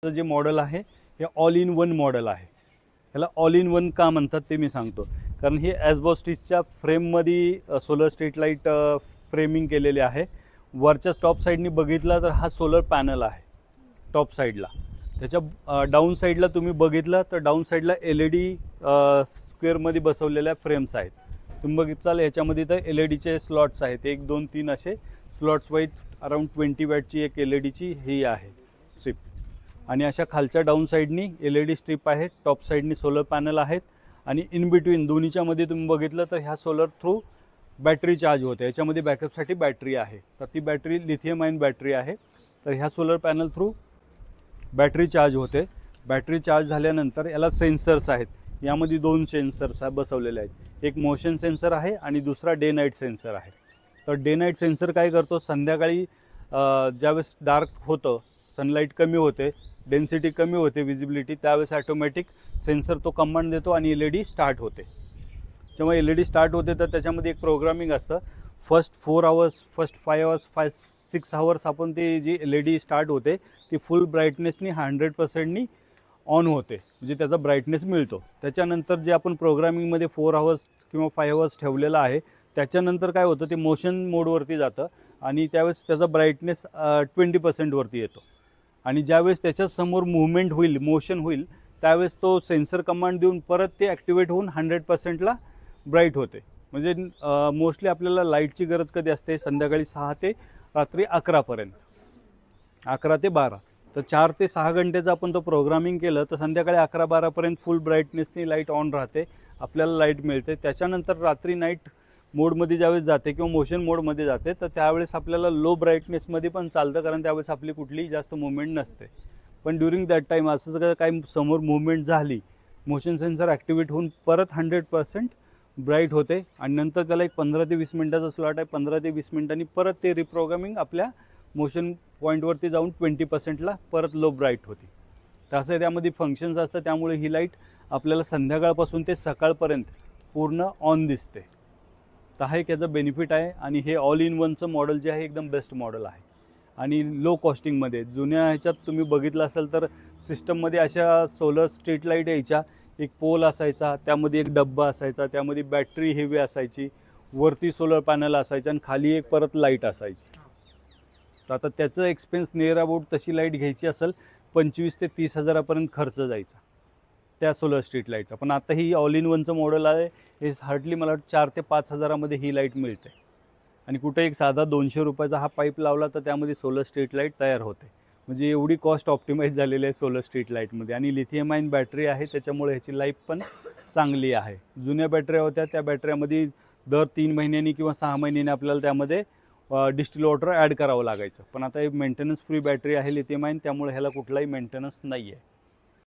जे मॉडेल आहे हे ऑल इन वन मॉडेल आहे. याला ऑल इन वन का म्हणतात ते मी सांगतो. कारण हे ॲस्बेस्टॉसच्या फ्रेममध्ये सोलर स्ट्रीट लाईट फ्रेमिंग केलेले आहे. वरच्या टॉप साईडनी बघितला तर हा सोलर पॅनल आहे टॉप साईडला. त्याच्या डाऊन साईडला तुम्ही बघितलं तर डाऊन साईडला LED स्क्वेअरमध्ये बसवलेल्या फ्रेम्स आहेत. तुम्ही बघितलं याच्यामध्ये तर LEDचे स्लॉट्स आहेत, 1 2 3 असे स्लॉट्स वाईज अराउंड 20 वॅटची एक LEDची ही आहे स्ट्रीप. आणि अशा खालच्या डाऊन साईडनी LED स्ट्रीप आहे, टॉप साईडनी सोलर पॅनल आहेत. आणि इन बिटवीन दोन्हीच्या मध्ये तुम्ही बघितलं तर ह्या सोलर थ्रू बॅटरी चार्ज होते. याच्यामध्ये बॅकअपसाठी बॅटरी आहे, तर ती बॅटरी लिथियम आयन बॅटरी आहे. तर ह्या solar panel through battery charge होते. बॅटरी चार्ज झाल्यानंतर याला सेन्सर्स आहेत. यामध्ये 2 सेन्सर्स बसवलेले आहेत. एक मोशन सेन्सर आहे आणि दुसरा डे नाईट सेन्सर आहे. तर डे नाईट सेन्सर काय करतो, संध्याकाळी ज्यावेळेस डार्क होतं, सनलाईट कमी होते, डेन्सिटी कमी होते, विजिबिलिटी, त्यावेळेस ऑटोमॅटिक सेन्सर तो कमांड देतो आणि LED स्टार्ट होते. जेव्हा LED स्टार्ट होते तर त्याच्यामध्ये एक प्रोग्रामिंग असतं. First 4 hours, first 5 hours, 6 hours आपण ते जी LED स्टार्ट होते ती फुल ब्राईटनेसनी 100%नी ऑन होते, म्हणजे त्याचा ब्राईटनेस मिळतो. त्याच्यानंतर जे आपण प्रोग्रामिंगमध्ये 4 आवर्स किंवा 5 आवर्स ठेवलेलं आहे त्याच्यानंतर काय होतं, ते मोशन मोडवरती जातं आणि त्यावेळेस त्याचा ब्राईटनेस 20% वरती येतो. आणि ज्यावेळेस त्याच्यासमोर मूव्हमेंट होईल, मोशन होईल, त्यावेळेस तो सेन्सर कमांड देऊन परत ते ॲक्टिवेट होऊन 100%ला ब्राईट होते. म्हणजे मोस्टली आपल्याला लाईटची गरज कधी असते, संध्याकाळी 6 ते रात्री 11 पर्यंत, 11 ते 12. तर 4 ते 6 घंटेचं आपण तो प्रोग्रामिंग केलं तर संध्याकाळी 11-12 पर्यंत फुल ब्राईटनेसनी लाईट ऑन राहते, आपल्याला लाईट मिळते. त्याच्यानंतर रात्री नाईट मोडमध्ये ज्यावेळेस जाते किंवा मोशन मोडमध्ये जाते तर त्यावेळेस आपल्याला लो ब्राईटनेसमध्ये पण चालतं, कारण त्यावेळेस आपली कुठलीही जास्त मूवमेंट नसते. पण ड्युरिंग दॅट टाईम असं जर काही समोर मूवमेंट झाली, मोशन सेन्सर ॲक्टिवेट होऊन परत 100% ब्राईट होते. आणि नंतर त्याला एक 15 ते 20 मिनिटाचा स्लॉट आहे. 15 ते 20 मिनिटांनी परत ते रिप्रोग्रामिंग आपल्या मोशन पॉईंटवरती जाऊन 20%ला परत लो ब्राईट होती. तर असं त्यामध्ये फंक्शन्स असतं. त्यामुळे ही लाईट आपल्याला संध्याकाळपासून ते सकाळपर्यंत पूर्ण ऑन दिसते. तर हा एक याचा बेनिफिट आहे. आणि हे ऑल इन वनचं मॉडेल जे आहे एकदम बेस्ट मॉडेल आहे आणि लो कॉस्टिंगमध्ये. जुन्या ह्याच्यात तुम्ही बघितलं असेल तर सिस्टममध्ये अशा सोलर स्ट्रीट लाईट यायच्या, एक पोल असायचा, त्यामध्ये एक डब्बा असायचा, त्यामध्ये बॅटरी हेवी असायची, वरती सोलर पॅनल असायचं आणि खाली एक परत लाईट असायची. तर आता त्याचं एक्सपेन्स नियर अबाउट तशी लाईट घ्यायची असेल 25 ते 30 हजारापर्यंत खर्च जायचा त्या सोलर स्ट्रीट लाईटचा. पण आता ही ऑल इन वनचं मॉडेल आहे, हे हार्डली मला 4 ते 5 हजारामध्ये ही लाईट मिळते. आणि कुठे एक साधा 200 रुपयाचा हा पाईप लावला तर त्यामध्ये सोलर स्ट्रीट लाईट तयार होते. म्हणजे एवढी कॉस्ट ऑप्टिमाइज झालेली आहे सोलर स्ट्रीट लाईटमध्ये. आणि लिथियम आयन बॅटरी आहे त्याच्यामुळे ह्याची लाईफ पण चांगली आहे. जुन्या बॅटऱ्या होत्या त्या बॅटऱ्यामध्ये दर 3 महिन्यांनी किंवा 6 महिन्यांनी आपल्याला त्यामध्ये डिस्टिल वॉटर ॲड करावं लागायचं. पण आता हे मेंटेनन्स फ्री बॅटरी आहे लिथियम आयन, त्यामुळे ह्याला कुठलाही मेंटेनन्स नाही आहे.